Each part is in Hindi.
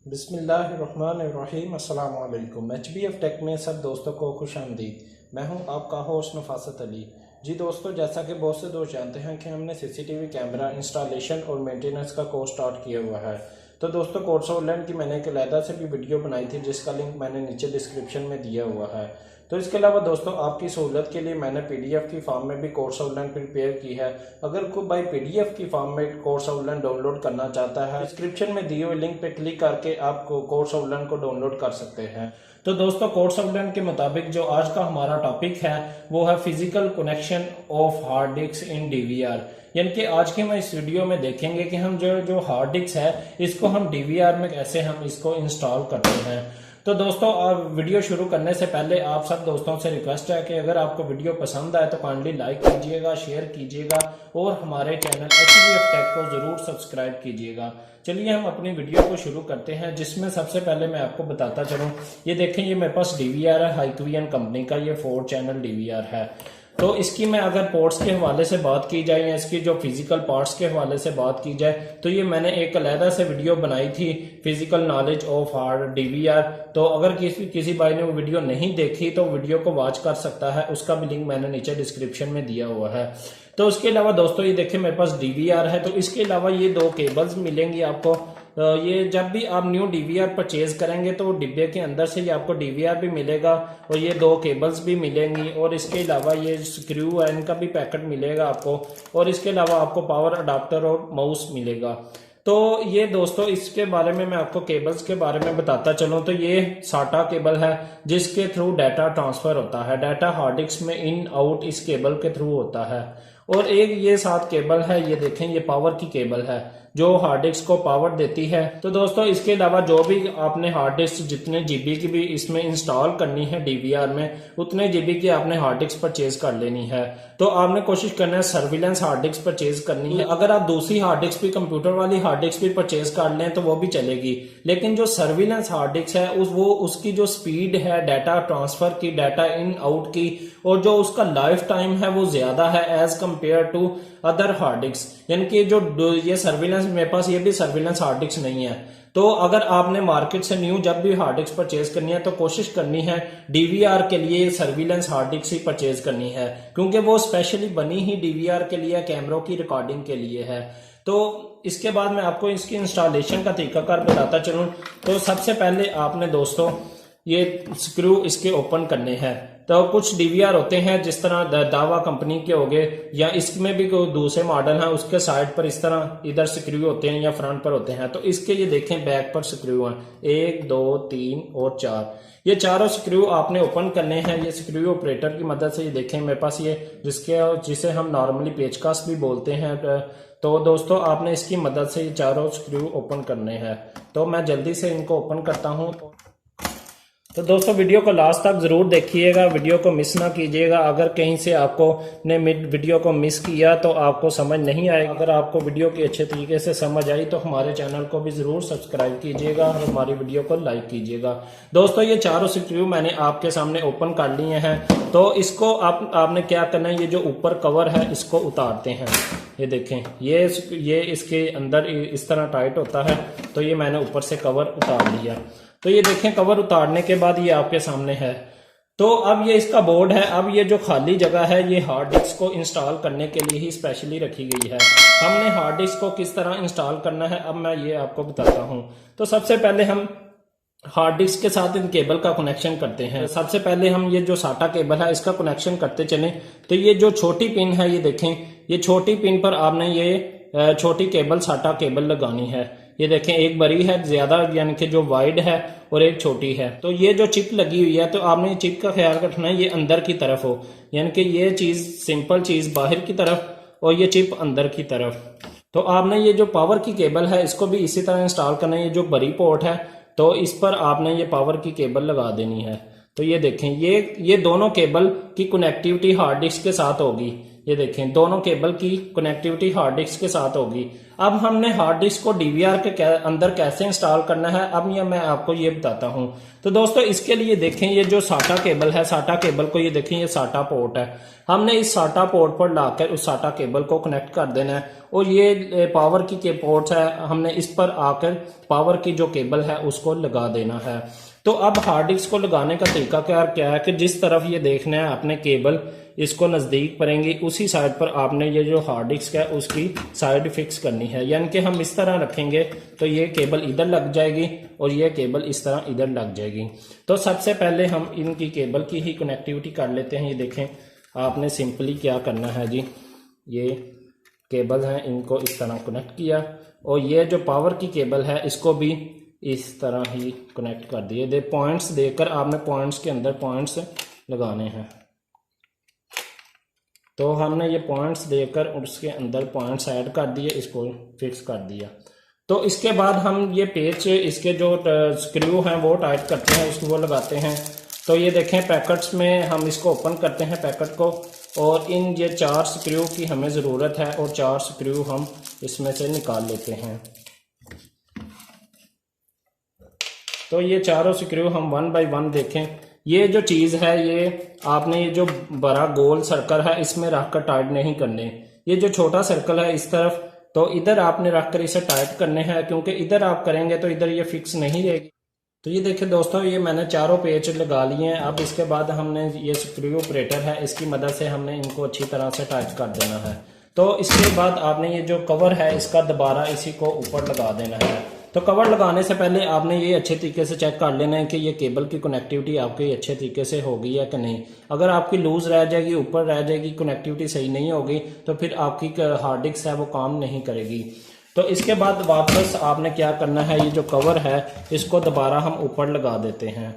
बिस्मिल्लाहिर्रहमानिर्रहीम अस्सलाम वालेकुम। HBF टेक में सब दोस्तों को खुश आमदीद। मैं हूं आपका होस्ट नफासत अली। जी दोस्तों, जैसा कि बहुत से दोस्त जानते हैं कि हमने CCTV कैमरा इंस्टॉलेशन और मेंटेनेंस का कोर्स स्टार्ट किया हुआ है। तो दोस्तों, कोर्स ऑनलाइन की मैंने एक अलहदा से भी वीडियो बनाई थी जिसका लिंक मैंने नीचे डिस्क्रिप्शन में दिया हुआ है। तो इसके अलावा दोस्तों, आपकी सहूलत के लिए मैंने PDF की फॉर्म में भी कोर्स ऑनलाइन प्रिपेयर की है। अगर कोई भाई PDF की फॉर्म में कोर्स ऑनलाइन डाउनलोड करना चाहता है, डिस्क्रिप्शन में दिए हुए लिंक पे क्लिक करके आप कोर्स ऑनलाइन को डाउनलोड कर सकते हैं। तो दोस्तों, कोर्स ऑनलाइन के मुताबिक जो आज का हमारा टॉपिक है वो है physical connection of hard disk in DVR। यानी कि आज के हम इस वीडियो में देखेंगे कि हम जो हार्ड डिस्क है इसको हम DVR में कैसे हम इसको इंस्टॉल करते हैं। तो दोस्तों, आप वीडियो शुरू करने से पहले आप सब दोस्तों से रिक्वेस्ट है कि अगर आपको वीडियो पसंद आए तो काइंडली लाइक कीजिएगा, शेयर कीजिएगा और हमारे चैनल HBF टेक को जरूर सब्सक्राइब कीजिएगा। चलिए हम अपनी वीडियो को शुरू करते हैं, जिसमें सबसे पहले मैं आपको बताता चलूं। ये देखें, ये मेरे पास DVR है, hikvision कंपनी का ये 4 चैनल DVR है। तो इसकी मैं अगर पोर्ट्स के हवाले से बात की जाए या इसकी जो फिजिकल पार्ट्स के हवाले से बात की जाए तो ये मैंने एक अलहदा से वीडियो बनाई थी, physical knowledge of hard DVR। तो अगर किसी भाई ने वो वीडियो नहीं देखी तो वीडियो को वॉच कर सकता है, उसका भी लिंक मैंने नीचे डिस्क्रिप्शन में दिया हुआ है। तो उसके अलावा दोस्तों, ये देखें मेरे पास DVR है। तो इसके अलावा ये 2 केबल्स मिलेंगी आपको। ये जब भी आप न्यू DVR परचेज करेंगे तो डिब्बे के अंदर से ही आपको DVR भी मिलेगा और ये 2 केबल्स भी मिलेंगी और इसके अलावा ये स्क्रू है, इनका भी पैकेट मिलेगा आपको और इसके अलावा आपको पावर अडाप्टर और माउस मिलेगा। तो ये दोस्तों, इसके बारे में मैं आपको केबल्स के बारे में बताता चलूं तो ये SATA केबल है जिसके थ्रू डाटा ट्रांसफर होता है। डाटा हार्ड डिस्क में इन आउट इस केबल के थ्रू होता है। और एक ये 7 केबल है, ये देखें, ये पावर की केबल है जो हार्ड डिस्क को पावर देती है। तो दोस्तों, इसके अलावा जो भी आपने हार्ड डिस्क जितने GB की भी इसमें इंस्टॉल करनी है DVR में, उतने GB की आपने हार्ड डिस्क परचेज कर लेनी है। तो आपने कोशिश करना है सर्विलेंस हार्ड डिस्क परचेज करनी है। अगर आप दूसरी हार्ड डिस्क भी, कंप्यूटर वाली हार्ड डिस्क भी परचेज कर लें तो वो भी चलेगी, लेकिन जो सर्विलेंस हार्ड डिस्क है उसकी जो स्पीड है डाटा ट्रांसफर की, डाटा इन आउट की, और जो उसका लाइफ टाइम है वो ज्यादा है as compare to other hard disk. यानी कि जो ये सर्विलेंस, मेरे पास ये भी सर्विलेंस हार्ड डिस्क नहीं है। तो अगर आपने मार्केट से न्यू जब भी हार्ड डिस्क परचेज करनी है तो कोशिश करनी है DVR के लिए सर्विलेंस हार्ड डिस्क ही परचेज करनी है, क्योंकि वो स्पेशली बनी ही DVR के लिए, कैमरों की रिकॉर्डिंग के लिए है। तो इसके बाद मैं आपको इसकी इंस्टॉलेशन का तरीकाकार बताता चलूं। तो सबसे पहले आपने दोस्तों ये स्क्रू इसके ओपन करने हैं। तो कुछ DVR होते हैं जिस तरह दावा कंपनी के हो गए, या इसमें भी कोई दूसरे मॉडल है, उसके साइड पर इस तरह इधर स्क्रू होते हैं या फ्रंट पर होते हैं। तो इसके ये देखें बैक पर स्क्रू हैं 1 2 3 और 4। ये चारों स्क्रू आपने ओपन करने हैं। ये स्क्रू ऑपरेटर की मदद से, ये देखें मेरे पास ये जिसे हम नॉर्मली पेचकस भी बोलते हैं। तो दोस्तों, आपने इसकी मदद से ये चारों स्क्रू ओपन करने हैं। तो मैं जल्दी से इनको ओपन करता हूँ। तो दोस्तों, वीडियो को लास्ट तक जरूर देखिएगा, वीडियो को मिस ना कीजिएगा। अगर कहीं से आपको ने वीडियो को मिस किया तो आपको समझ नहीं आएगा। अगर आपको वीडियो की अच्छे तरीके से समझ आई तो हमारे चैनल को भी जरूर सब्सक्राइब कीजिएगा और हमारी वीडियो को लाइक कीजिएगा। दोस्तों, ये चारों स्क्रू मैंने आपके सामने ओपन कर लिए हैं। तो इसको आपने क्या करना है, ये जो ऊपर कवर है इसको उतारते हैं। ये देखें, ये इसके अंदर इस तरह टाइट होता है। तो ये मैंने ऊपर से कवर उतार लिया। तो ये देखें, कवर उतारने के बाद ये आपके सामने है। तो अब ये इसका बोर्ड है। अब ये जो खाली जगह है ये हार्ड डिस्क को इंस्टॉल करने के लिए ही स्पेशली रखी गई है। हमने हार्ड डिस्क को किस तरह इंस्टॉल करना है अब मैं ये आपको बताता हूँ। तो सबसे पहले हम हार्ड डिस्क के साथ इन केबल का कनेक्शन करते हैं। सबसे पहले हम ये जो SATA केबल है इसका कनेक्शन करते चलें। तो ये जो छोटी पिन है, ये देखें, ये छोटी पिन पर आपने ये छोटी केबल SATA केबल लगानी है। ये देखें, एक बड़ी है ज्यादा, यानी कि जो वाइड है, और एक छोटी है। तो ये जो चिप लगी हुई है, तो आपने चिप का ख्याल रखना है ये अंदर की तरफ हो, यानी कि ये चीज, सिंपल चीज बाहर की तरफ और ये चिप अंदर की तरफ। तो आपने ये जो पावर की केबल है इसको भी इसी तरह इंस्टॉल करना है। ये जो बड़ी पोर्ट है तो इस पर आपने ये पावर की केबल लगा देनी है। तो ये देखें, ये दोनों केबल की कनेक्टिविटी हार्ड डिस्क के साथ होगी। ये देखें, दोनों केबल की कनेक्टिविटी हार्ड डिस्क के साथ होगी। अब हमने हार्ड डिस्क को डीवीआर के अंदर कैसे इंस्टॉल करना है, अब ये मैं आपको ये बताता हूँ। तो दोस्तों इसके लिए देखें, ये जो साटा केबल है, साटा केबल को ये देखें, ये साटा पोर्ट है। हमने इस साटा पोर्ट पर लाकर उस साटा केबल को कनेक्ट कर देना है, और ये पावर की के पोर्ट है, हमने इस पर आकर पावर की जो केबल है उसको लगा देना है। तो अब हार्ड डिस्क को लगाने का तरीका क्या है कि जिस तरफ ये देखना है आपने केबल, इसको नजदीक पड़ेंगी, उसी साइड पर आपने ये जो हार्ड डिस्क है उसकी साइड फिक्स करनी है। यानी कि हम इस तरह रखेंगे तो ये केबल इधर लग जाएगी और ये केबल इस तरह इधर लग जाएगी। तो सबसे पहले हम इनकी केबल की ही कनेक्टिविटी कर लेते हैं। ये देखें, आपने सिंपली क्या करना है जी, ये केबल है, इनको इस तरह कनेक्ट किया, और ये जो पावर की केबल है इसको भी इस तरह ही कनेक्ट कर दिए। दे पॉइंट्स देकर आपने पॉइंट्स के अंदर पॉइंट्स लगाने हैं। तो हमने ये पॉइंट्स देकर उसके अंदर पॉइंट्स ऐड कर दिए, इसको फिक्स कर दिया। तो इसके बाद हम ये पेच, इसके जो स्क्रू हैं वो टाइट करते हैं, उसको वो लगाते हैं। तो ये देखें, पैकेट्स में हम इसको ओपन करते हैं पैकेट को, और इन ये 4 स्क्रू की हमें ज़रूरत है, और 4 स्क्रू हम इसमें से निकाल लेते हैं। तो ये चारों स्क्रू हम 1 बाय 1 देखें। ये जो चीज़ है, ये आपने ये जो बड़ा गोल सर्कल है इसमें रखकर टाइट नहीं करने। ये जो छोटा सर्कल है इस तरफ, तो इधर आपने रखकर इसे टाइट करने हैं, क्योंकि इधर आप करेंगे तो इधर ये फिक्स नहीं रहेगी। तो ये देखिए दोस्तों, ये मैंने चारों पेच लगा लिए हैं। अब इसके बाद हमने ये स्क्रू ऑपरेटर है, इसकी मदद से हमने इनको अच्छी तरह से टाइट कर देना है। तो इसके बाद आपने ये जो कवर है इसका दोबारा इसी को ऊपर लगा देना है। तो कवर लगाने से पहले आपने ये अच्छे तरीके से चेक कर लेना है कि ये केबल की कनेक्टिविटी आपकी अच्छे तरीके से हो गई है कि नहीं। अगर आपकी लूज रह जाएगी, ऊपर रह जाएगी, कनेक्टिविटी सही नहीं होगी, तो फिर आपकी हार्ड डिस्क है वो काम नहीं करेगी। तो इसके बाद वापस आपने क्या करना है, ये जो कवर है इसको दोबारा हम ऊपर लगा देते हैं।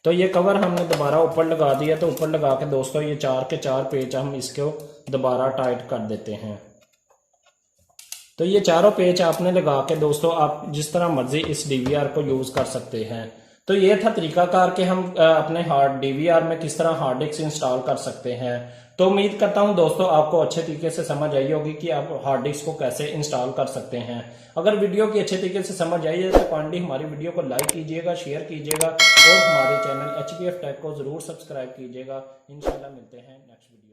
तो ये कवर हमने दोबारा ऊपर लगा दिया। तो ऊपर लगा के दोस्तों ये 4 के 4 पेच हम इसको दोबारा टाइट कर देते हैं। तो ये चारों पेच आपने लगा के दोस्तों आप जिस तरह मर्जी इस डीवीआर को यूज कर सकते हैं। तो ये था तरीकाकार कि हम अपने डीवीआर में किस तरह हार्ड डिस्क इंस्टॉल कर सकते हैं। तो उम्मीद करता हूं दोस्तों आपको अच्छे तरीके से समझ आई होगी कि आप हार्ड डिस्क को कैसे इंस्टॉल कर सकते हैं। अगर वीडियो की अच्छे तरीके से समझ आई है तो काइंडली हमारी वीडियो को लाइक कीजिएगा, शेयर कीजिएगा, और हमारे चैनल HBF टेक को जरूर सब्सक्राइब कीजिएगा। इंशाल्लाह मिलते हैं नेक्स्ट वीडियो।